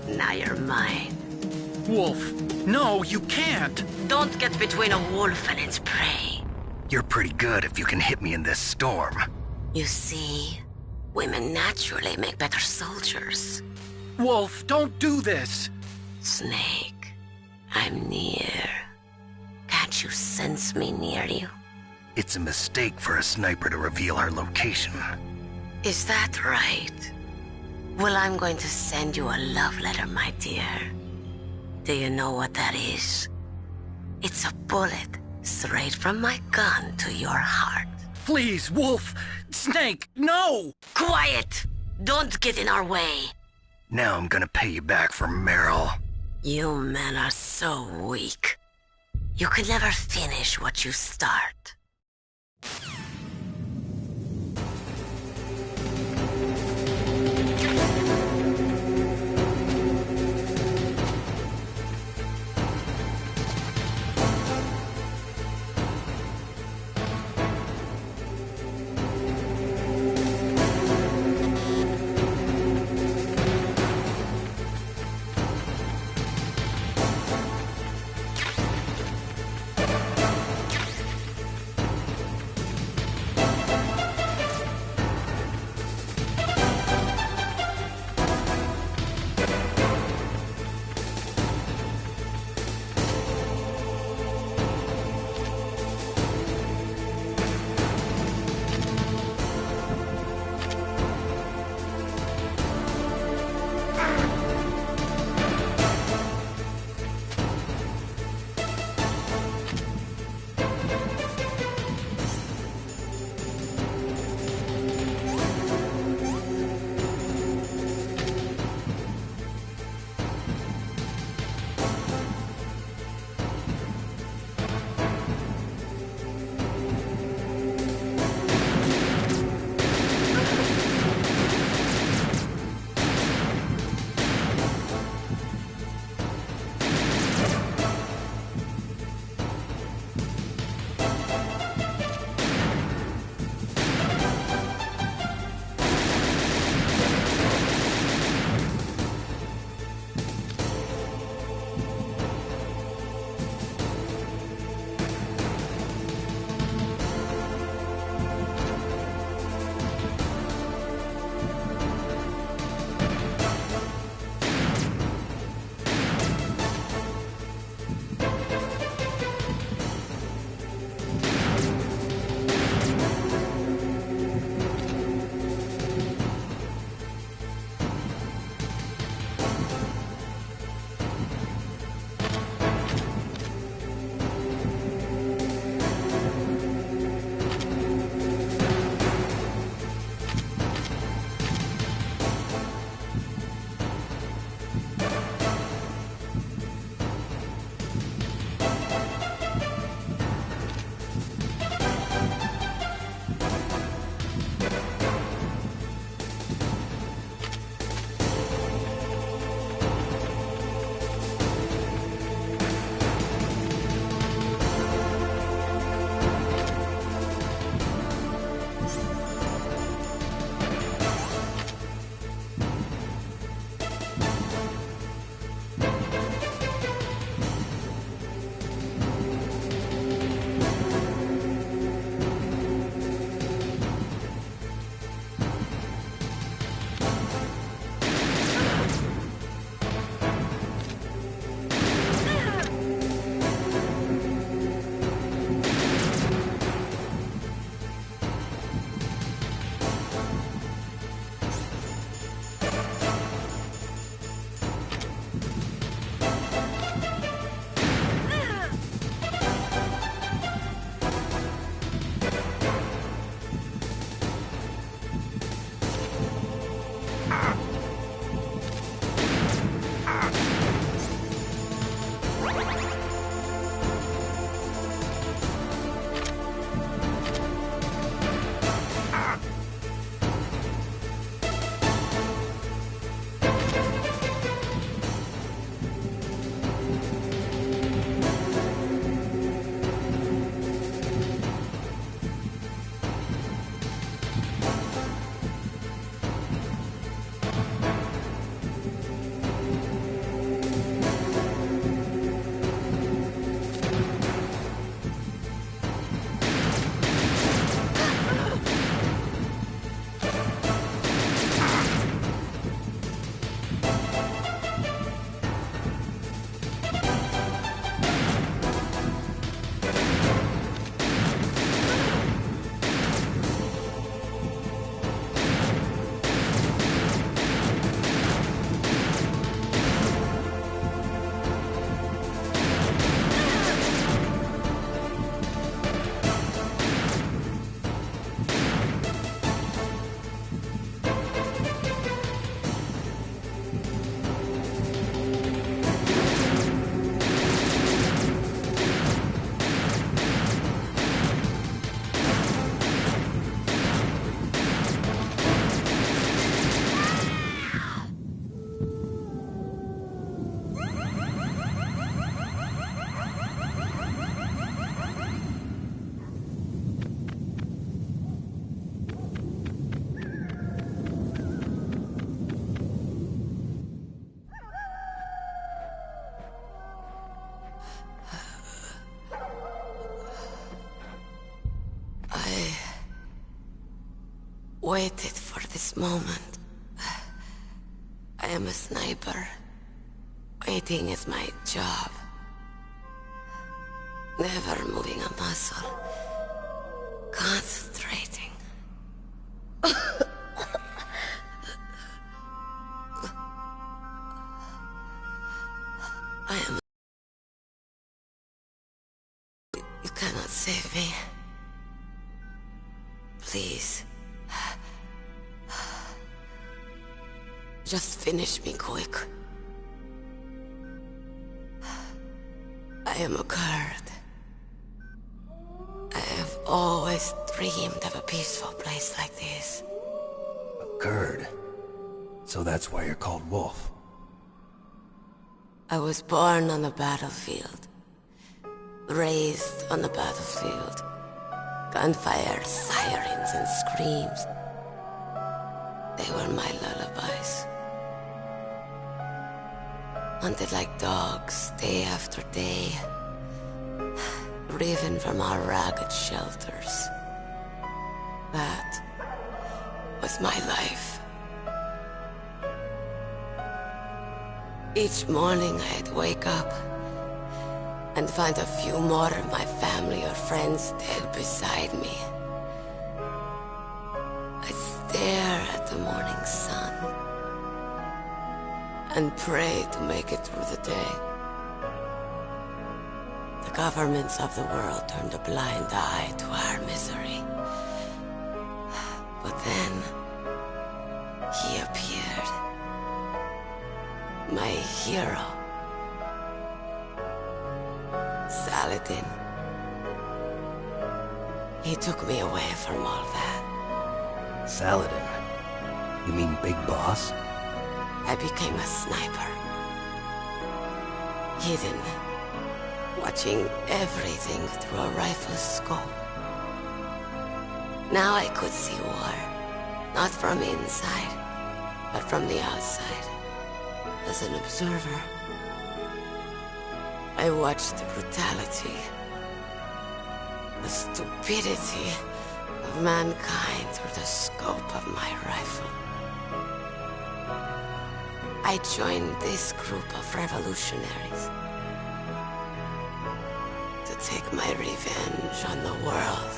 Now you're mine. Wolf, no, you can't. Don't get between a wolf and its prey. You're pretty good if you can hit me in this storm. You see, women naturally make better soldiers. Wolf, don't do this. Snake, I'm near. Can't you sense me near you? It's a mistake for a sniper to reveal her location. Is that right? Well, I'm going to send you a love letter, my dear. Do you know what that is? It's a bullet straight from my gun to your heart. Please, Wolf! Snake, no! Quiet! Don't get in our way. Now I'm gonna pay you back for Meryl. You men are so weak. You can never finish what you start. waited for this moment. I am a sniper. Waiting is my job. Never moving a muscle. Concentrating. I am... You cannot save me. Please. Just finish me quick. I am a Kurd. I have always dreamed of a peaceful place like this. A Kurd? So that's why you're called Wolf. I was born on the battlefield. Raised on the battlefield. Gunfire, sirens, and screams. They were my lullabies. Hunted like dogs, day after day. Driven from our ragged shelters. That was my life. Each morning I'd wake up and find a few more of my family or friends dead beside me. I'd stare at the morning sun and pray to make it through the day. The governments of the world turned a blind eye to our misery. But then, he appeared. My hero. Saladin. He took me away from all that. Saladin? You mean Big Boss? I became a sniper. Hidden. Watching everything through a rifle's scope. Now I could see war. Not from inside, but from the outside. As an observer. I watched the brutality, the stupidity of mankind through the scope of my rifle. I joined this group of revolutionaries to take my revenge on the world.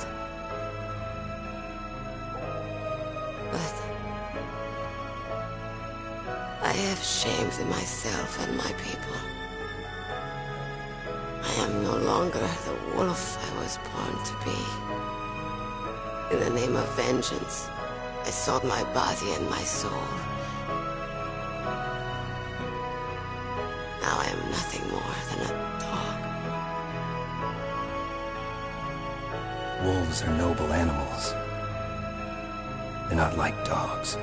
But I have shamed myself and my people. I am no longer the wolf I was born to be. In the name of vengeance, I sold my body and my soul. Now I am nothing more than a dog. Wolves are noble animals. They're not like dogs.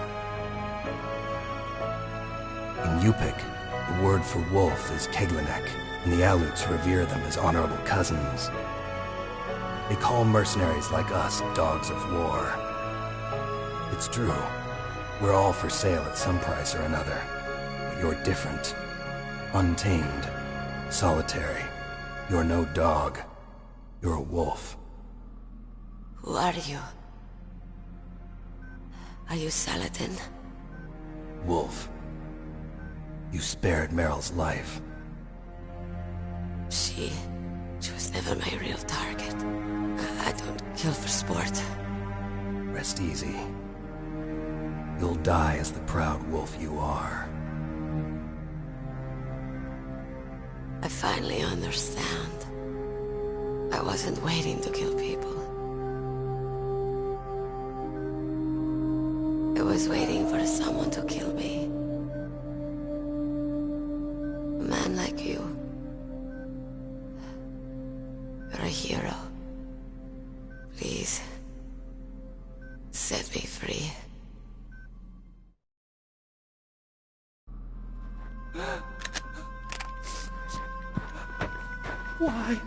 In Yupik, the word for wolf is Keglanek, and the Aleuts revere them as honorable cousins. They call mercenaries like us dogs of war. It's true. We're all for sale at some price or another. But you're different. Untamed. Solitary. You're no dog. You're a wolf. Who are you? Are you Saladin? Wolf. You spared Meryl's life. She was never my real target. I don't kill for sport. Rest easy. You'll die as the proud wolf you are. I finally understand. I wasn't waiting to kill people. I was waiting for someone to kill me. A man like you. You're a hero. Please, set me free. Why?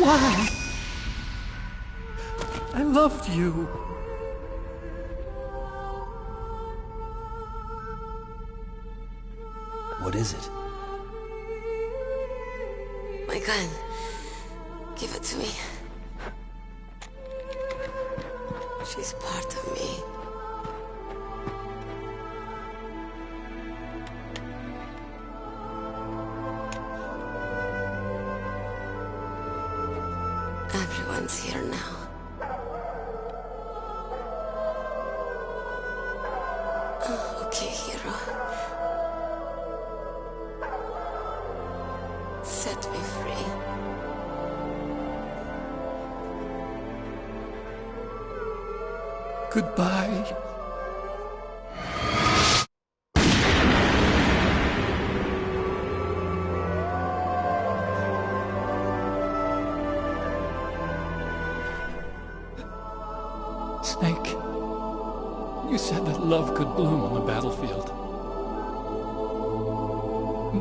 Why? I loved you. What is it? My gun. Give it to me. She's part of me. Everyone's here now. Okay, hero. Set me free. Goodbye. Snake, you said that love could bloom on the battlefield.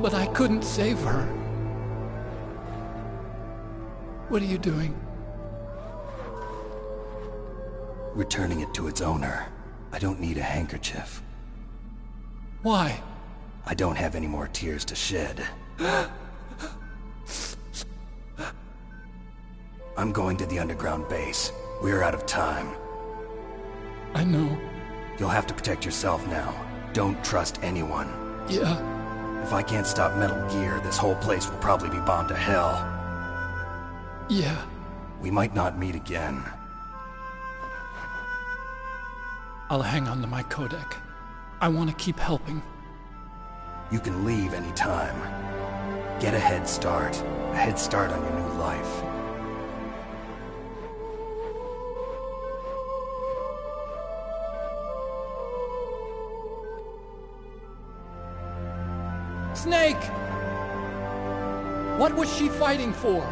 But I couldn't save her. What are you doing? Returning it to its owner. I don't need a handkerchief. Why? I don't have any more tears to shed. I'm going to the underground base. We're out of time. I know. You'll have to protect yourself now. Don't trust anyone. Yeah. If I can't stop Metal Gear, this whole place will probably be bombed to hell. Yeah. We might not meet again. I'll hang on to my codec. I want to keep helping. You can leave anytime. Get a head start. A head start on your new life. Snake! What was she fighting for?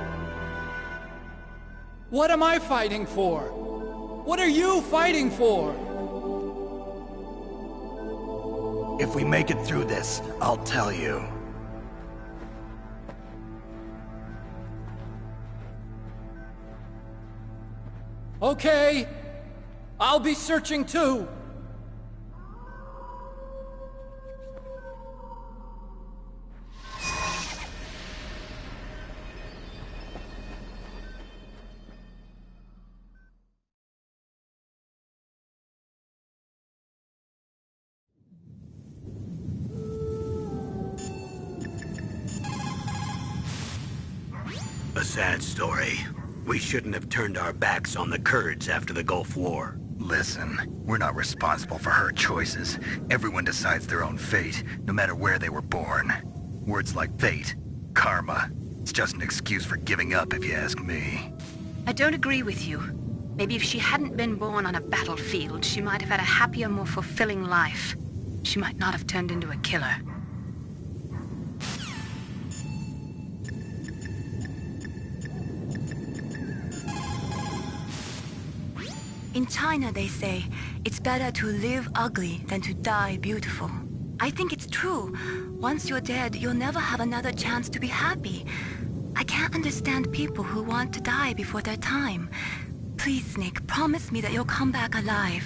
What am I fighting for? What are you fighting for? If we make it through this, I'll tell you. Okay. I'll be searching too. A sad story. We shouldn't have turned our backs on the Kurds after the Gulf War. Listen, we're not responsible for her choices. Everyone decides their own fate, no matter where they were born. Words like fate, karma, it's just an excuse for giving up if you ask me. I don't agree with you. Maybe if she hadn't been born on a battlefield, she might have had a happier, more fulfilling life. She might not have turned into a killer. In China, they say, it's better to live ugly than to die beautiful. I think it's true. Once you're dead, you'll never have another chance to be happy. I can't understand people who want to die before their time. Please, Snake, promise me that you'll come back alive.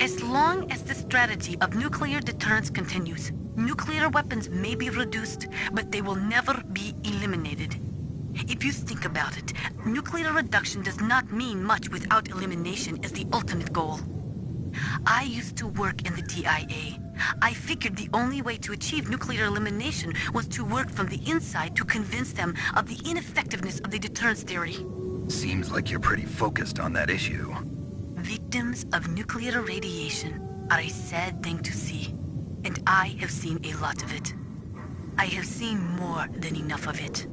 As long as the strategy of nuclear deterrence continues, nuclear weapons may be reduced, but they will never be eliminated. If you think about it, nuclear reduction does not mean much without elimination as the ultimate goal. I used to work in the DIA. I figured the only way to achieve nuclear elimination was to work from the inside to convince them of the ineffectiveness of the deterrence theory. Seems like you're pretty focused on that issue. Victims of nuclear radiation are a sad thing to see, and I have seen a lot of it. I have seen more than enough of it.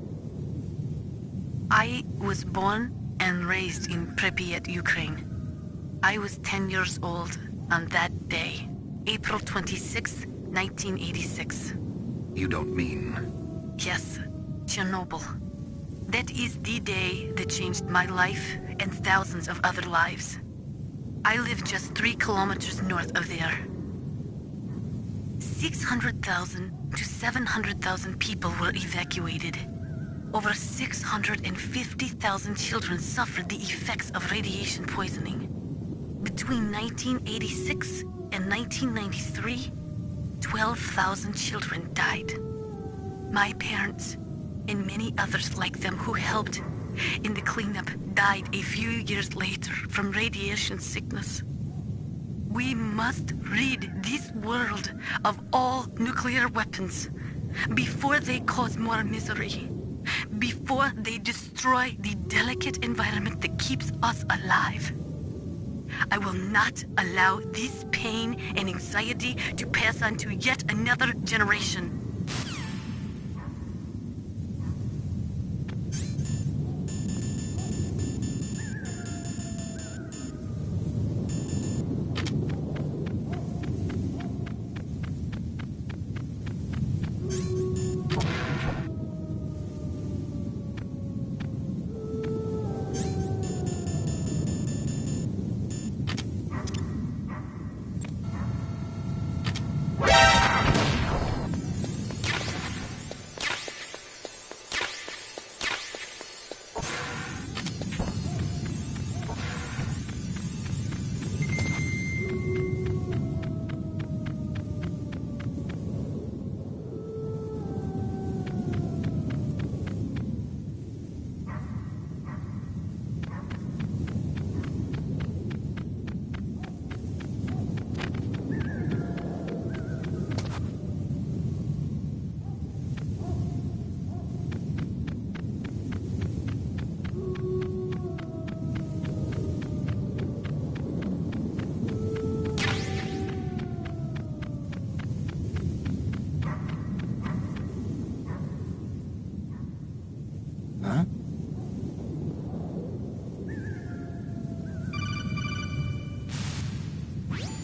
I was born and raised in Pripyat, Ukraine. I was 10 years old on that day, April 26, 1986. You don't mean... Yes, Chernobyl. That is the day that changed my life and thousands of other lives. I live just 3 kilometers north of there. 600,000 to 700,000 people were evacuated. Over 650,000 children suffered the effects of radiation poisoning. Between 1986 and 1993, 12,000 children died. My parents, and many others like them who helped in the cleanup, died a few years later from radiation sickness. We must rid this world of all nuclear weapons before they cause more misery, before they destroy the delicate environment that keeps us alive. I will not allow this pain and anxiety to pass on to yet another generation.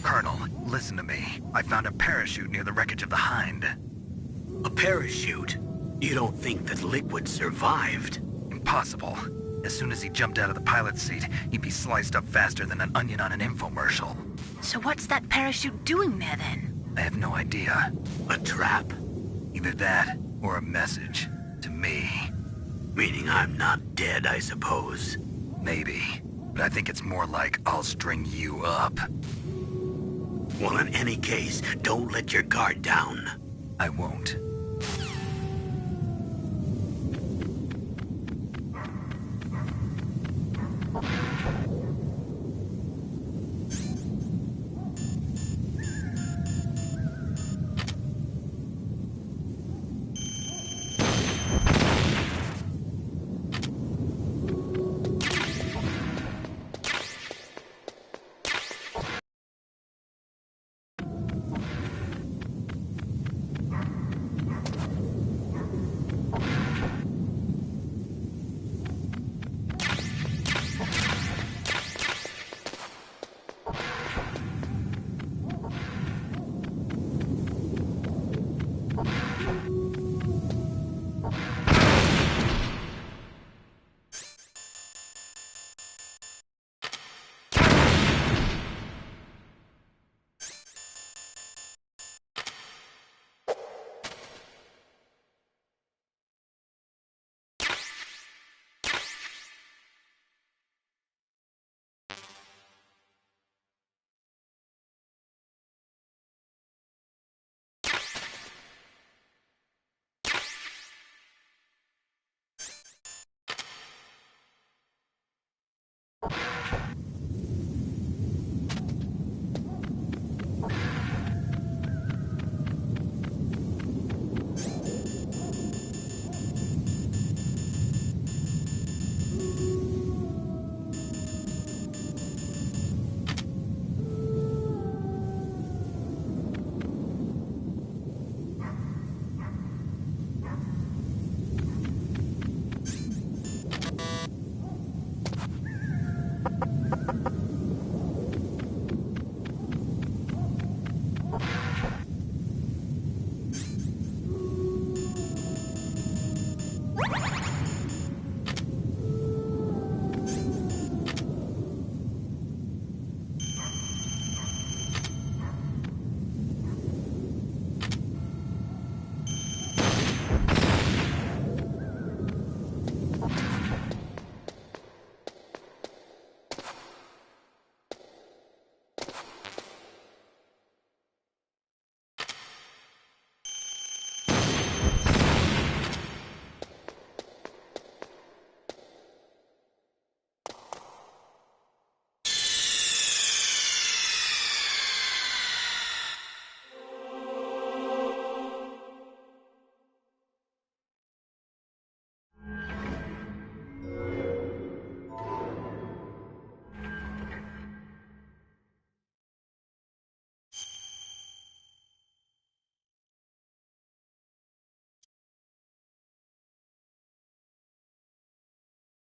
Colonel, listen to me. I found a parachute near the wreckage of the Hind. A parachute? You don't think that Liquid survived? Impossible. As soon as he jumped out of the pilot's seat, he'd be sliced up faster than an onion on an infomercial. So what's that parachute doing there then? I have no idea. A trap? Either that, or a message. To me. Meaning I'm not dead, I suppose. Maybe. But I think it's more like I'll string you up. Well, in any case, don't let your guard down. I won't.